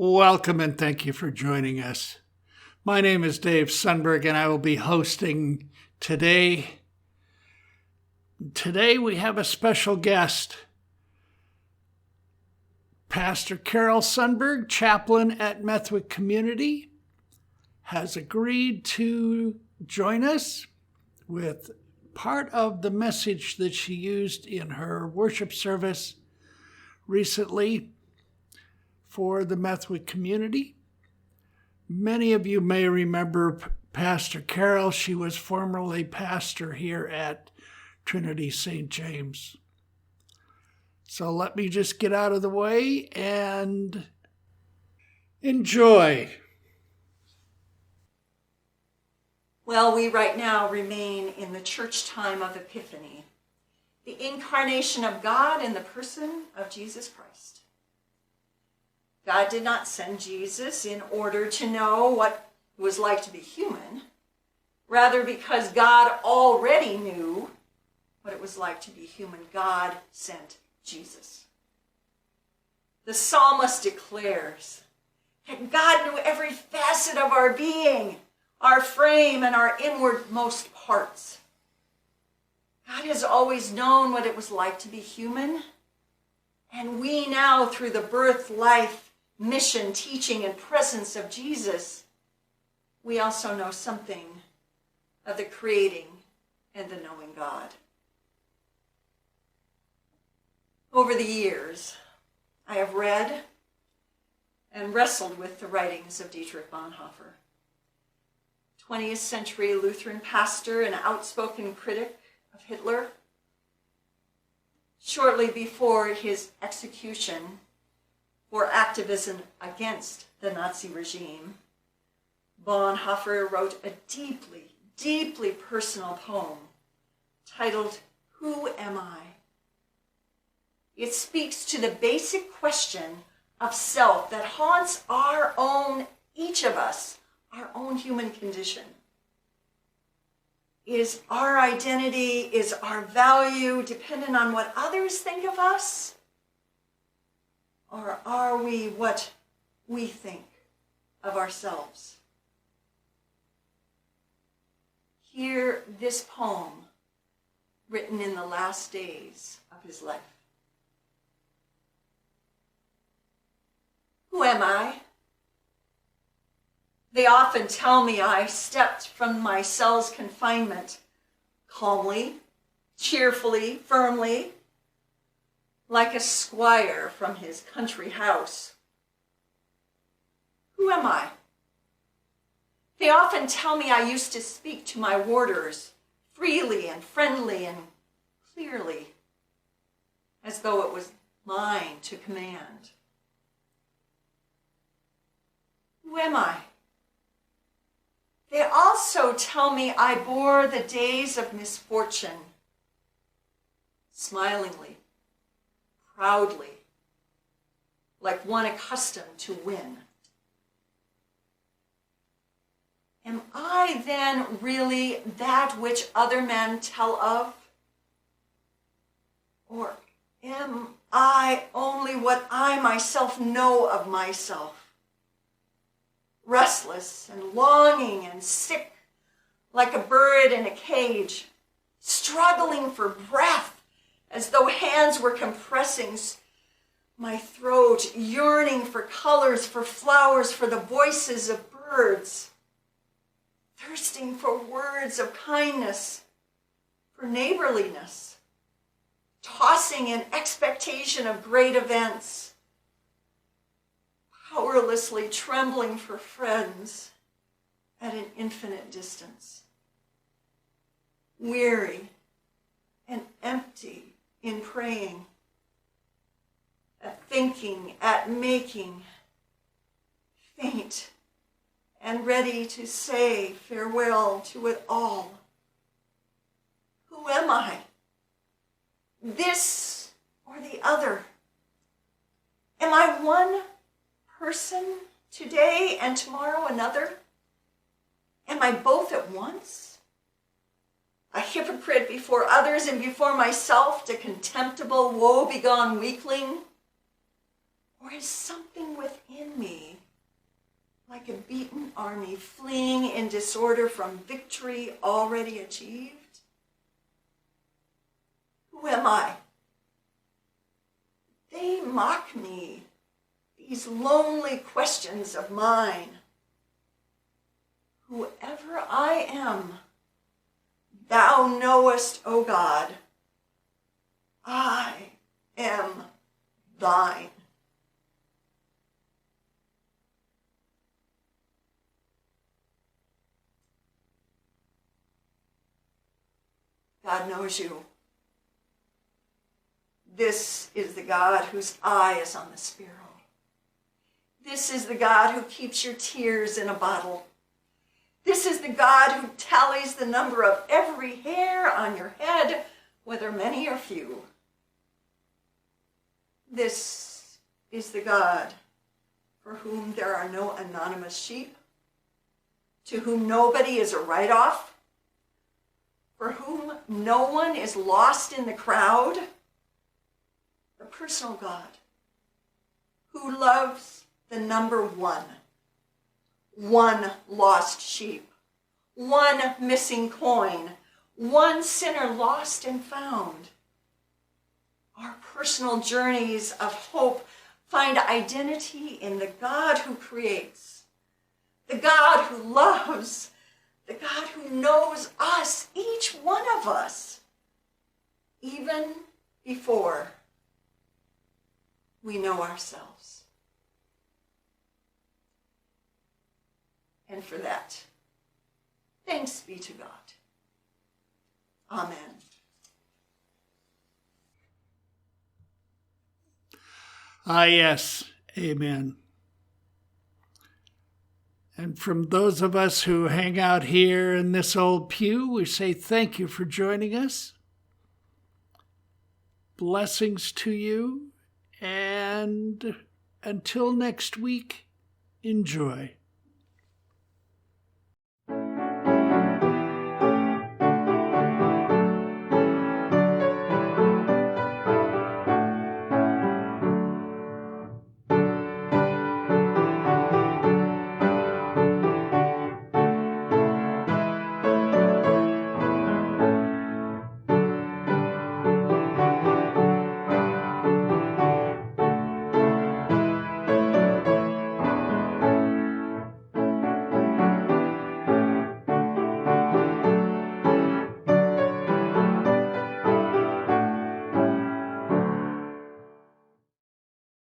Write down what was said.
Welcome and thank you for joining us. My name is Dave Sundberg and I will be hosting today. Today we have a special guest. Pastor Carol Sundberg, chaplain at Meth-Wick Community, has agreed to join us with part of the message that she used in her worship service recently for the Meth-Wick community. Many of you may remember Pastor Carol. She was formerly pastor here at Trinity St. James. So let me just get out of the way and enjoy. Well, we right now remain in the church time of Epiphany, the incarnation of God in the person of Jesus Christ. God did not send Jesus in order to know what it was like to be human, rather because God already knew what it was like to be human. God sent Jesus. The psalmist declares that God knew every facet of our being, our frame, and our inwardmost parts. God has always known what it was like to be human, and we now, through the birth, life, mission, teaching, and presence of Jesus, we also know something of the creating and the knowing God. Over the years, I have read and wrestled with the writings of Dietrich Bonhoeffer, 20th century Lutheran pastor and outspoken critic of Hitler. Shortly before his execution for activism against the Nazi regime, Bonhoeffer wrote a deeply, deeply personal poem titled, "Who Am I?" It speaks to the basic question of self that haunts each of us, our own human condition. Is our identity, is our value dependent on what others think of us? Or are we what we think of ourselves? Hear this poem written in the last days of his life. Who am I? They often tell me I stepped from my cell's confinement calmly, cheerfully, firmly, like a squire from his country house. Who am I? They often tell me I used to speak to my warders freely and friendly and clearly, as though it was mine to command. Who am I? They also tell me I bore the days of misfortune smilingly, proudly, like one accustomed to win. Am I then really that which other men tell of? Or am I only what I myself know of myself? Restless and longing and sick, like a bird in a cage, struggling for breath, as though hands were compressing my throat, yearning for colors, for flowers, for the voices of birds, thirsting for words of kindness, for neighborliness, tossing in expectation of great events, powerlessly trembling for friends at an infinite distance, weary and empty in praying, at thinking, at making, faint and ready to say farewell to it all. Who am I? This or the other? Am I one person today and tomorrow another? Am I both at once? A hypocrite before others and before myself, the contemptible, woe-begone weakling? Or is something within me, like a beaten army fleeing in disorder from victory already achieved? Who am I? They mock me, these lonely questions of mine. Whoever I am, thou knowest, O God, I am thine. God knows you. This is the God whose eye is on the sparrow. This is the God who keeps your tears in a bottle. This is the God who tallies the number of every hair on your head, whether many or few. This is the God for whom there are no anonymous sheep, to whom nobody is a write-off, for whom no one is lost in the crowd. The personal God who loves the number one lost sheep, one missing coin, one sinner lost and found. Our personal journeys of hope find identity in the God who creates, the God who loves, the God who knows us, each one of us, even before we know ourselves. And for that, thanks be to God. Amen. Ah, yes. Amen. And from those of us who hang out here in this old pew, we say thank you for joining us. Blessings to you. And until next week, enjoy.